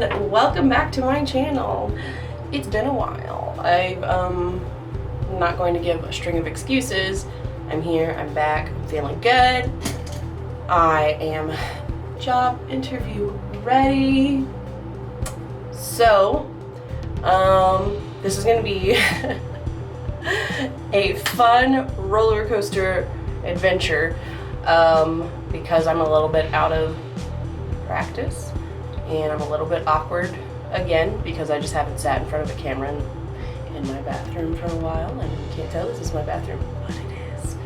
and welcome back to my channel. It's been a while. I'm not going to give a string of excuses. I'm here, I'm back, I'm feeling good. I am job interview ready. So, this is gonna be a fun roller coaster adventure because I'm a little bit out of practice and I'm a little bit awkward again because I just haven't sat in front of a camera in my bathroom for a while, and you can't tell this is my bathroom, but it is.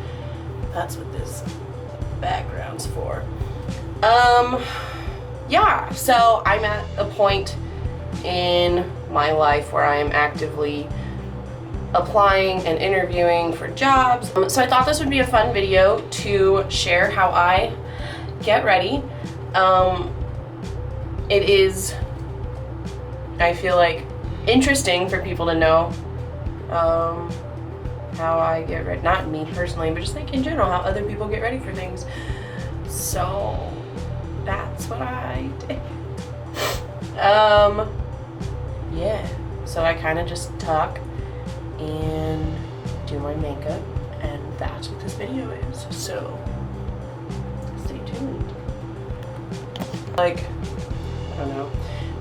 That's what this background's for. Yeah, so I'm at a point in my life where I am actively applying and interviewing for jobs. So I thought this would be a fun video to share how I get ready. It is, I feel like, interesting for people to know how I get ready. Not me personally, but just like in general, how other people get ready for things. So that's what I did. Yeah, so I kind of just talk and do my makeup, and that's what this video is. So stay tuned. Like, I don't know,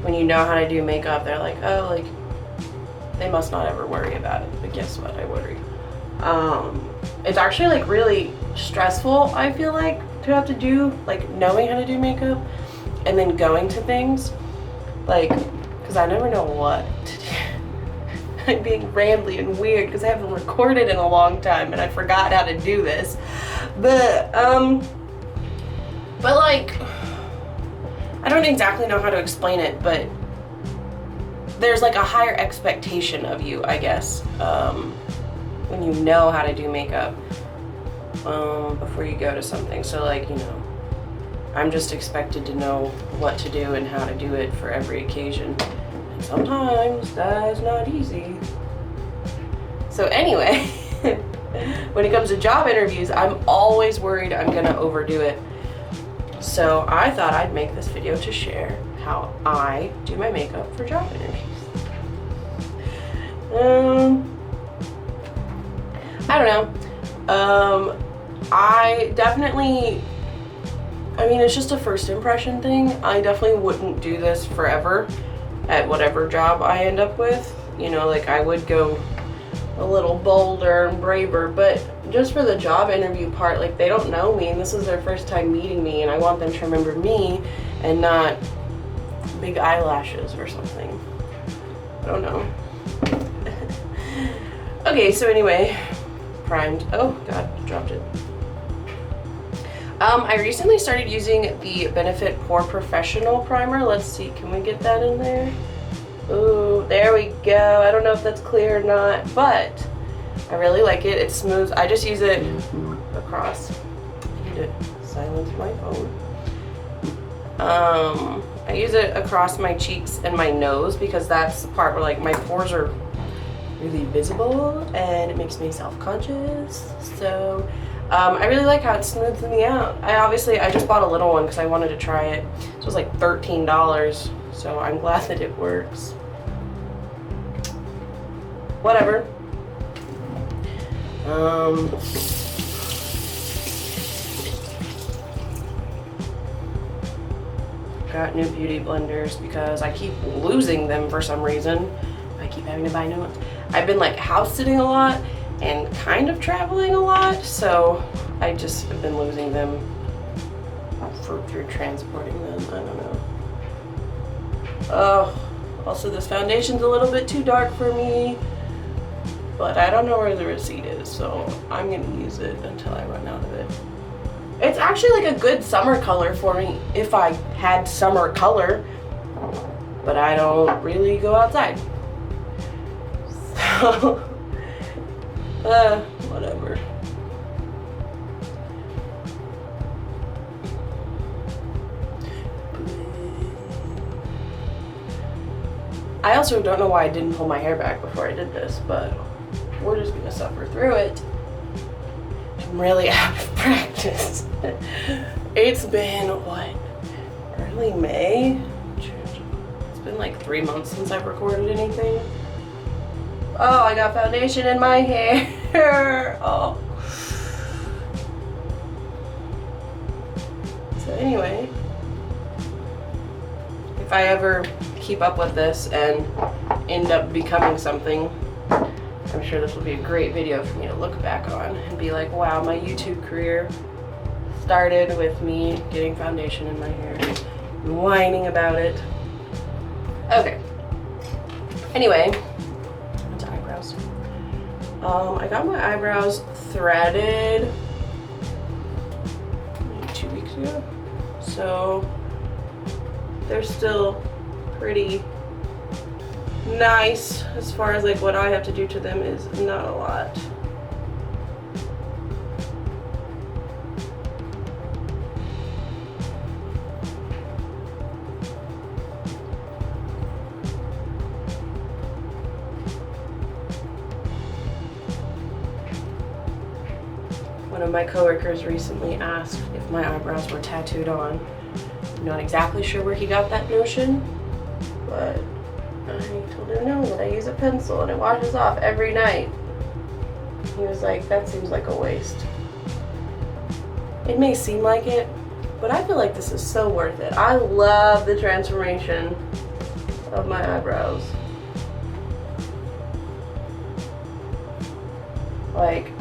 when you know how to do makeup, they're like, oh, like, they must not ever worry about it. But guess what? I worry. It's actually like really stressful, I feel like, to have to do, like, knowing how to do makeup and then going to things, like, because I never know what to do. I'm being rambly and weird because I haven't recorded in a long time and I forgot how to do this. But like, I don't exactly know how to explain it, but there's like a higher expectation of you, I guess, when you know how to do makeup before you go to something. So like, you know, I'm just expected to know what to do and how to do it for every occasion. And sometimes that's not easy. So anyway, when it comes to job interviews, I'm always worried I'm gonna overdo it. So I thought I'd make this video to share how I do my makeup for job interviews. I don't know. I definitely, I mean, it's just a first impression thing. I definitely wouldn't do this forever at whatever job I end up with. You know, like, I would go a little bolder and braver, but just for the job interview part, like, they don't know me and this is their first time meeting me, and I want them to remember me and not big eyelashes or something. I don't know. Okay, so anyway, primed. Oh god, dropped it. I recently started using the Benefit Pore Professional Primer. Let's see, can we get that in there? Ooh, there we go. I don't know if that's clear or not, but I really like it. It's smooth. I just use it across. I need to silence my phone. I use it across my cheeks and my nose because that's the part where, like, my pores are really visible and it makes me self-conscious. So I really like how it smooths me out. I just bought a little one because I wanted to try it. So it was like $13, so I'm glad that it works. Whatever. Got new beauty blenders because I keep losing them for some reason. I keep having to buy new ones. I've been like house sitting a lot and kind of traveling a lot, so I just have been losing them through transporting them. I don't know. Oh, also this foundation's a little bit too dark for me, but I don't know where the receipt is, so I'm gonna use it until I run out of it. It's actually like a good summer color for me if I had summer color, but I don't really go outside. So, whatever. I also don't know why I didn't pull my hair back before I did this, but we're just gonna suffer through it. I'm really out of practice. It's been, what, early May? It's been like 3 months since I've recorded anything. Oh, I got foundation in my hair. Oh. So anyway, if I ever keep up with this and end up becoming something, I'm sure this will be a great video for me to look back on and be like, wow, my YouTube career started with me getting foundation in my hair and whining about it. Okay. Anyway, to eyebrows. I got my eyebrows threaded maybe 2 weeks ago. So they're still pretty nice as far as like what I have to do to them is not a lot. One of my coworkers recently asked if my eyebrows were tattooed on. I'm not exactly sure where he got that notion, but I told him no, that I use a pencil and it washes off every night. He was like, that seems like a waste. It may seem like it, but I feel like this is so worth it. I love the transformation of my eyebrows. Like,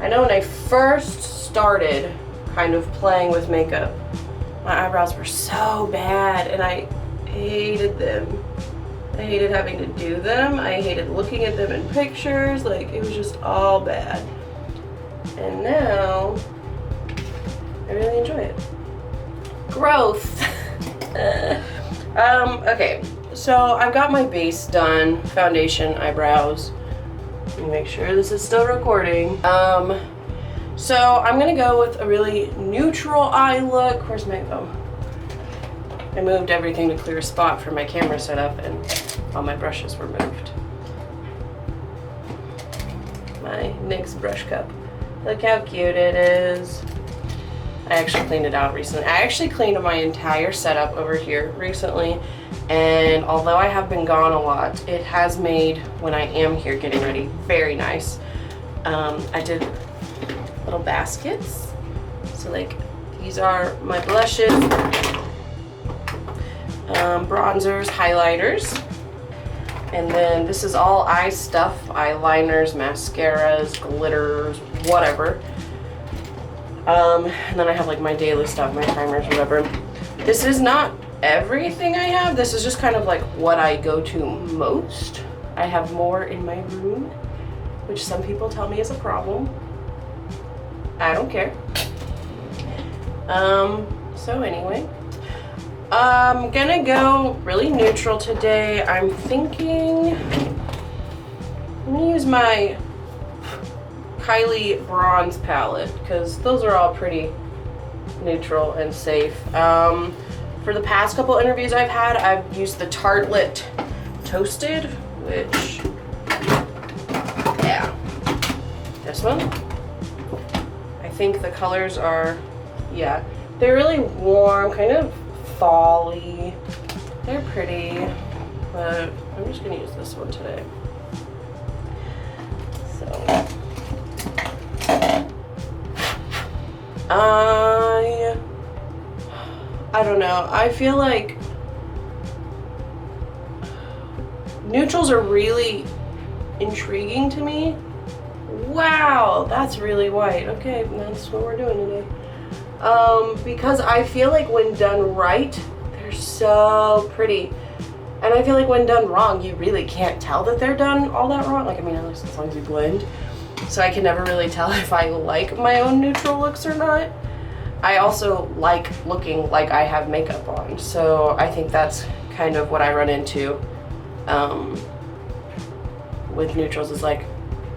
I know when I first started kind of playing with makeup, my eyebrows were so bad and I hated them. I hated having to do them. I hated looking at them in pictures. Like, it was just all bad. And now, I really enjoy it. Growth. Okay, so I've got my base done, foundation, eyebrows. Let me make sure this is still recording. So I'm gonna go with a really neutral eye look. Where's my, I moved everything to clear a spot for my camera setup and all my brushes were moved. My NYX brush cup. Look how cute it is. I actually cleaned it out recently. I actually cleaned my entire setup over here recently, and although I have been gone a lot, it has made when I am here getting ready very nice. I did little baskets. So like these are my blushes, bronzers, highlighters, and then this is all eye stuff, eyeliners, mascaras, glitters, whatever. And then I have like my daily stuff, my primers, whatever. This is not everything I have. This is just kind of like what I go to most. I have more in my room, which some people tell me is a problem. I don't care. So anyway, I'm gonna go really neutral today. I'm thinking I'm gonna use my Kylie bronze palette because those are all pretty neutral and safe. For the past couple interviews I've had, I've used the Tartelette Toasted, which, yeah, this one. I think the colors are, yeah, they're really warm, kind of fall-y. They're pretty, but I'm just gonna use this one today. So, I don't know. I feel like neutrals are really intriguing to me. Wow, that's really white. Okay, that's what we're doing today. Because I feel like when done right, they're so pretty. And I feel like when done wrong, you really can't tell that they're done all that wrong. Like, I mean, at least as long as you blend. So I can never really tell if I like my own neutral looks or not. I also like looking like I have makeup on. So I think that's kind of what I run into with neutrals, is like,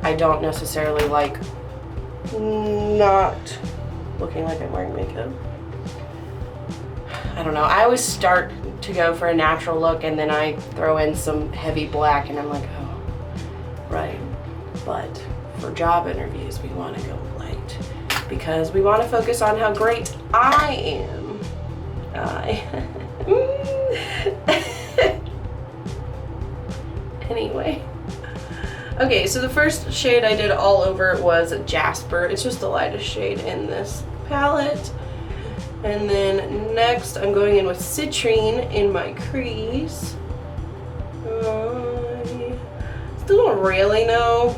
I don't necessarily like not looking like I'm wearing makeup. I don't know. I always start to go for a natural look and then I throw in some heavy black and I'm like, oh, right. But for job interviews, we want to go light because we want to focus on how great I am. Anyway. Okay, so the first shade I did all over was Jasper. It's just the lightest shade in this palette. And then next I'm going in with Citrine in my crease. I still don't really know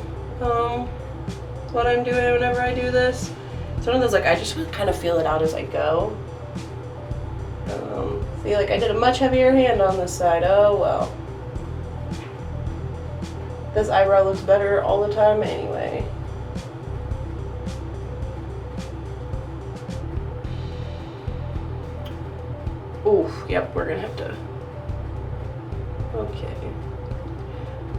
what I'm doing whenever I do this. It's one of those, like, I just kind of feel it out as I go. Feel like I did a much heavier hand on this side. Oh well. This eyebrow looks better all the time anyway. Oof, yep, we're gonna have to. Okay.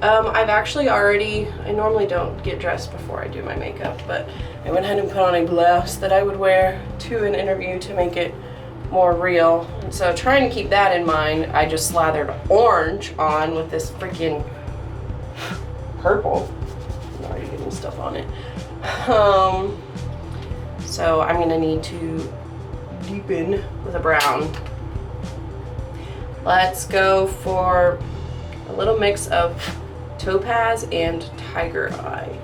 I've actually already, I normally don't get dressed before I do my makeup, but I went ahead and put on a blouse that I would wear to an interview to make it more real. And so trying to keep that in mind, I just slathered orange on with this freaking purple. I'm already getting stuff on it. So I'm gonna need to deepen with a brown. Let's go for a little mix of Topaz and Tiger Eye.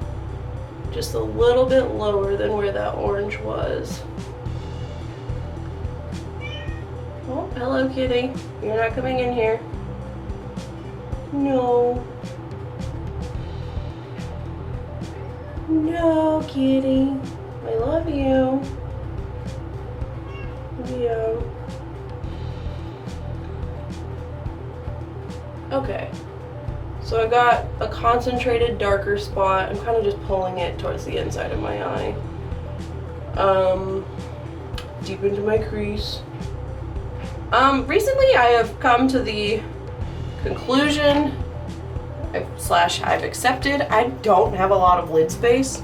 Just a little bit lower than where that orange was. Oh, hello kitty. You're not coming in here. No. No, kitty. I love you. Yeah. Okay. So I got a concentrated darker spot. I'm kind of just pulling it towards the inside of my eye. Deep into my crease. Recently I have come to the conclusion I've accepted I don't have a lot of lid space,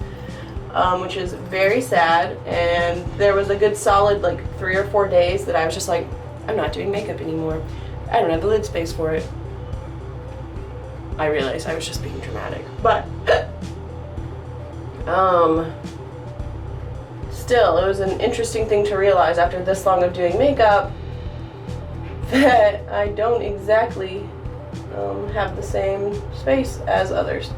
which is very sad. And there was a good solid like 3 or 4 days that I was just like, I'm not doing makeup anymore. I don't have the lid space for it. I realized I was just being dramatic, but still, it was an interesting thing to realize after this long of doing makeup that I don't exactly have the same space as others.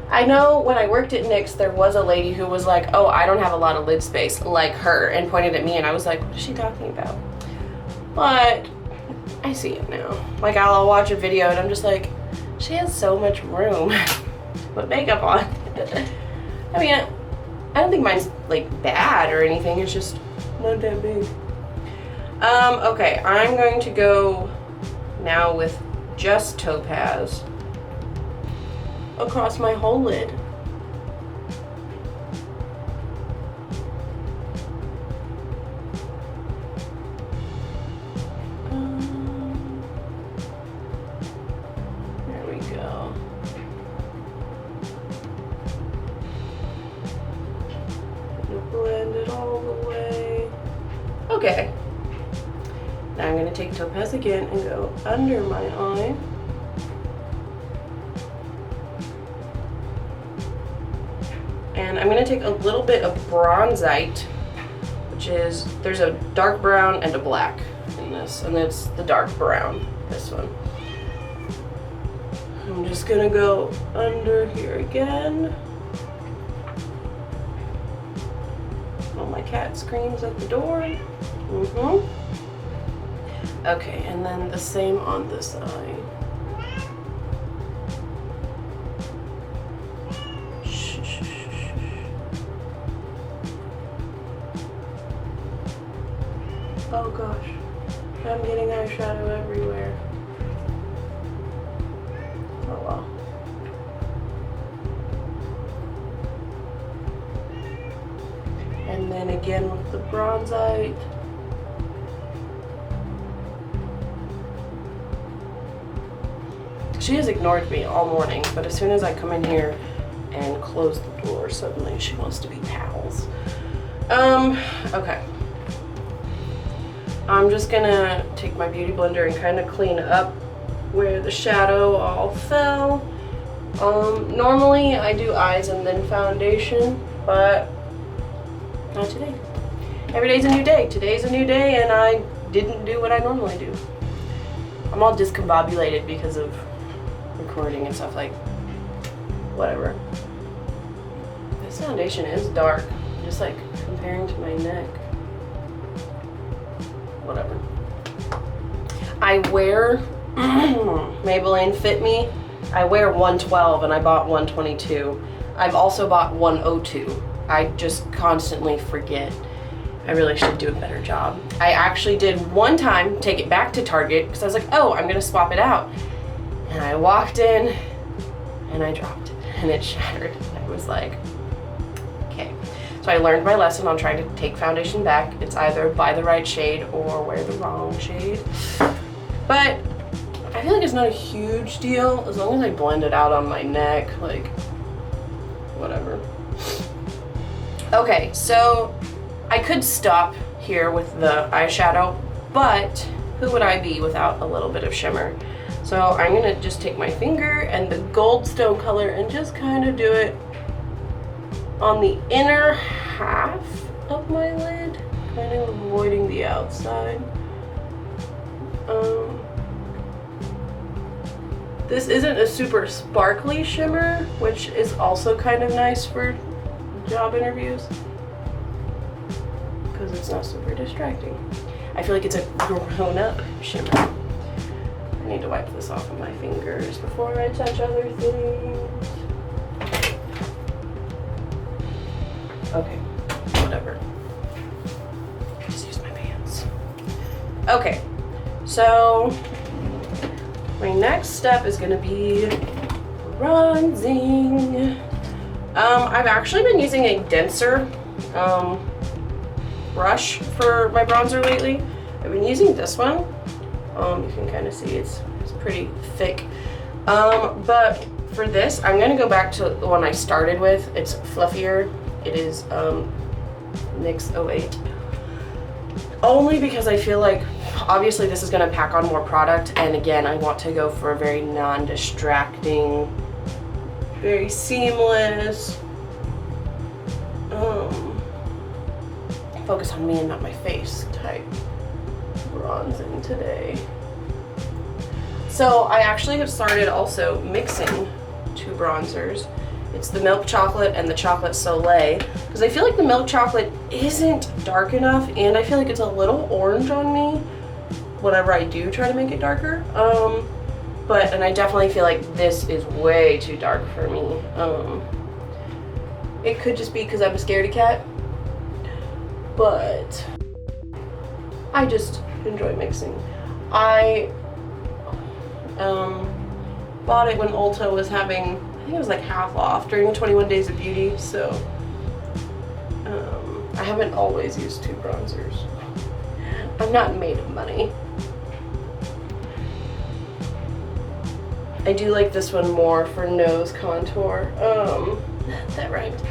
I know when I worked at NYX, there was a lady who was like, oh, I don't have a lot of lid space like her, and pointed at me, and I was like, what is she talking about? But I see it now. Like, I'll watch a video and I'm just like, she has so much room to put makeup on. I mean, I don't think mine's like bad or anything, it's just not that big. Okay, I'm going to go now with just Topaz across my whole lid. There we go. Blend it all the way. Okay. Now I'm going to take Topaz again and go under my eye. And I'm going to take a little bit of bronzite, which is, there's a dark brown and a black in this, and it's the dark brown, this one. I'm just going to go under here again. Oh, my cat screams at the door. Okay, and then the same on this eye. Oh gosh, I'm getting eyeshadow everywhere. Oh well. And then again with the bronzite. She has ignored me all morning, but as soon as I come in here and close the door, suddenly she wants to be pals. Okay. I'm just gonna take my beauty blender and kind of clean up where the shadow all fell. Normally I do eyes and then foundation, but not today. Every day's a new day. Today's a new day and I didn't do what I normally do. I'm all discombobulated because of recording and stuff, like, whatever. This foundation is dark, just like comparing to my neck. Whatever. I wear Maybelline Fit Me. I wear 112 and I bought 122. I've also bought 102. I just constantly forget. I really should do a better job. I actually did one time take it back to Target because I was like, oh, I'm gonna swap it out. And I walked in and I dropped it and it shattered. I was like, okay. So I learned my lesson on trying to take foundation back. It's either buy the right shade or wear the wrong shade. But I feel like it's not a huge deal as long as I blend it out on my neck, like, whatever. Okay, so I could stop here with the eyeshadow, but who would I be without a little bit of shimmer? So I'm gonna just take my finger and the Goldstone color and just kind of do it on the inner half of my lid, kind of avoiding the outside. This isn't a super sparkly shimmer, which is also kind of nice for job interviews because it's not super distracting. I feel like it's a grown-up shimmer. I need to wipe this off of my fingers before I touch other things. Okay, whatever. Just use my pants. Okay, so my next step is gonna be bronzing. I've actually been using a denser brush for my bronzer lately. I've been using this one. You can kind of see it's pretty thick. But for this, I'm gonna go back to the one I started with. It's fluffier. It is NYX 08. Only because I feel like, obviously this is gonna pack on more product, and again, I want to go for a very non-distracting, very seamless, focus on me and not my face type bronzing today. So I actually have started also mixing two bronzers. It's the milk chocolate and the chocolate Soleil, because I feel like the milk chocolate isn't dark enough, and I feel like it's a little orange on me whenever I do try to make it darker. And I definitely feel like this is way too dark for me. It could just be because I'm a scaredy cat, but I just enjoy mixing. I bought it when Ulta was having, I think it was like half off during the 21 Days of Beauty, so I haven't always used two bronzers. I'm not made of money. I do like this one more for nose contour. That rhymed.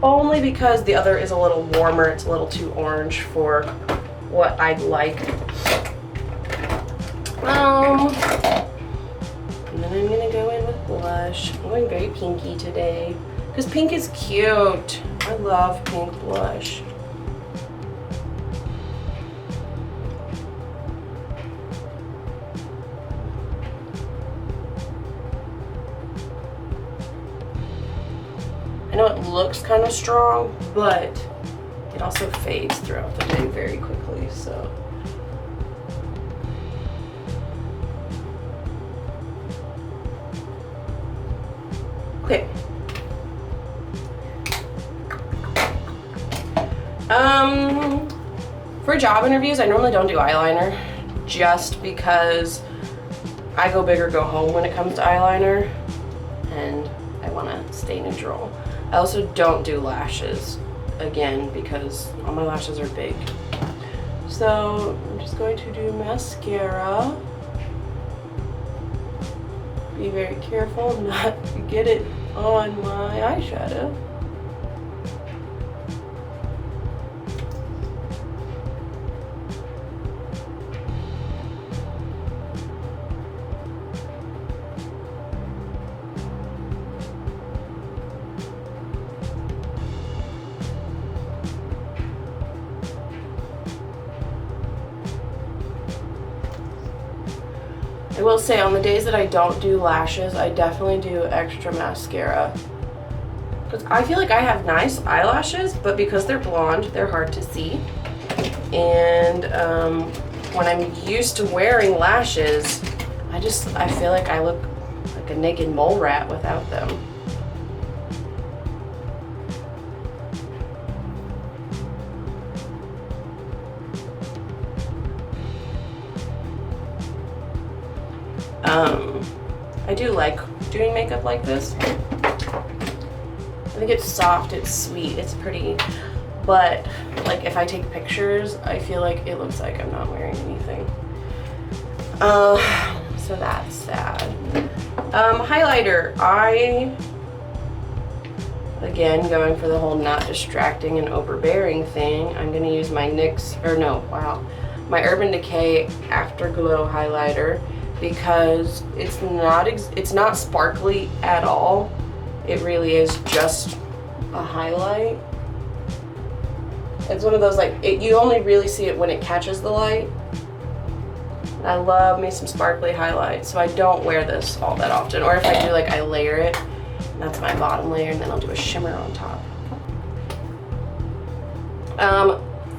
Only because the other is a little warmer, it's a little too orange for what I'd like. And then I'm gonna go in with blush. I'm going very pinky today, because pink is cute. I love pink blush. I know it looks kind of strong, but it also fades throughout the day very quickly, so. Okay. For job interviews, I normally don't do eyeliner just because I go big or go home when it comes to eyeliner, and I want to stay neutral. I also don't do lashes, again, because all my lashes are big. So I'm just going to do mascara. Be very careful not to get it on my eyeshadow. I will say on the days that I don't do lashes, I definitely do extra mascara. Because I feel like I have nice eyelashes, but because they're blonde, they're hard to see. And when I'm used to wearing lashes, I feel like I look like a naked mole rat without them. I do like doing makeup like this. I think it's soft, it's sweet, it's pretty, but like if I take pictures, I feel like it looks like I'm not wearing anything. So that's sad. Highlighter, again, going for the whole not distracting and overbearing thing, I'm gonna use my my Urban Decay Afterglow highlighter, because it's not sparkly at all. It really is just a highlight. It's one of those, like, you only really see it when it catches the light. I love me some sparkly highlights, so I don't wear this all that often. Or if I do, like, I layer it, and that's my bottom layer, and then I'll do a shimmer on top.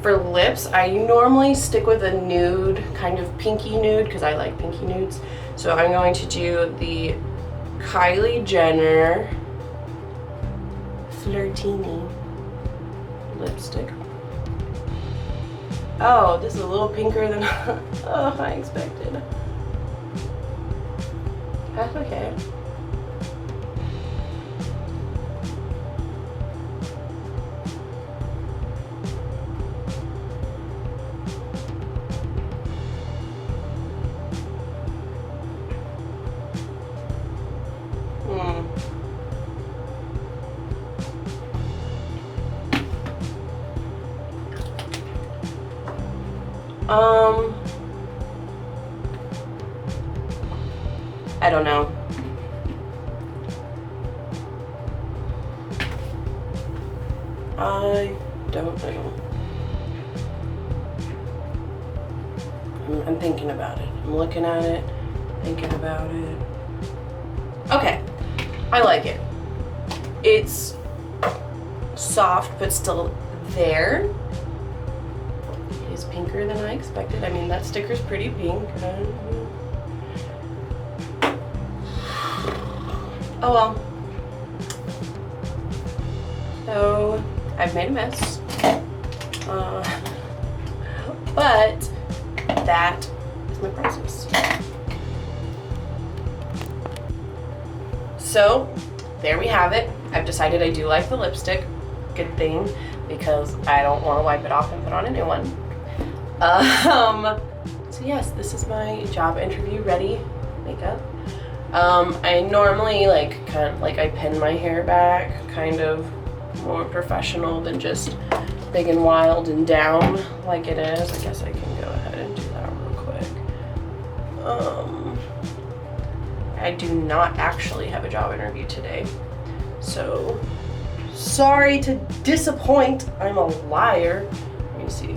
For lips, I normally stick with a nude, kind of pinky nude, because I like pinky nudes. So I'm going to do the Kylie Jenner Flirtini lipstick. Oh, this is a little pinker than I expected. That's okay. I don't know. I don't know. I'm thinking about it. I'm looking at it, thinking about it. Okay, I like it. It's soft, but still there. It is pinker than I expected. I mean, that sticker's pretty pink. Oh well. So I've made a mess. But that is my process. So there we have it. I've decided I do like the lipstick. Good thing, because I don't want to wipe it off and put on a new one. So yes, this is my job interview ready makeup. I normally I pin my hair back, kind of more professional than just big and wild and down like it is. I guess I can go ahead and do that real quick. I do not actually have a job interview today, so sorry to disappoint. I'm a liar. Let me see.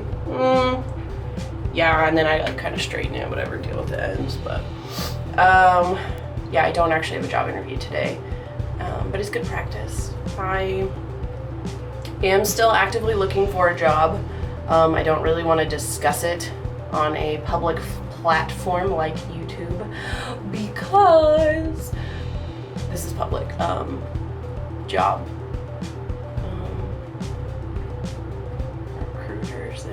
Yeah, and then I kind of straighten it, whatever, deal with the ends, but yeah, I don't actually have a job interview today, but it's good practice. I am still actively looking for a job. I don't really want to discuss it on a public platform like YouTube, because this is public job. Recruiters,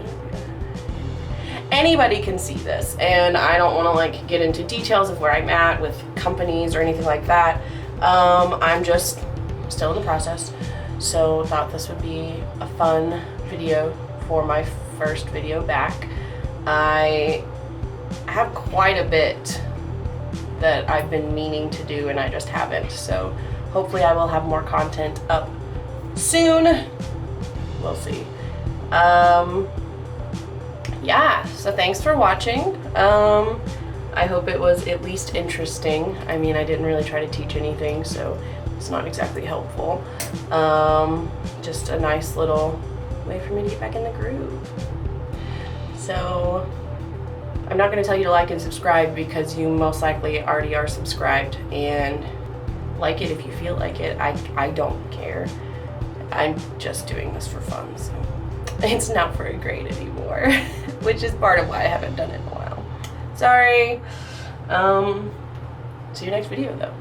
anybody can see this, and I don't want to get into details of where I'm at with companies or anything like that. I'm just still in the process, so thought this would be a fun video for my first video back. I have quite a bit that I've been meaning to do and I just haven't, so hopefully I will have more content up soon. We'll see. Yeah, so thanks for watching. I hope it was at least interesting. I mean, I didn't really try to teach anything, so it's not exactly helpful. Just a nice little way for me to get back in the groove. So I'm not going to tell you to like and subscribe because you most likely already are subscribed, and like it if you feel like it. I don't care. I'm just doing this for fun, so it's not for a grade anymore, which is part of why I haven't done it in a while. Sorry. See you next video though.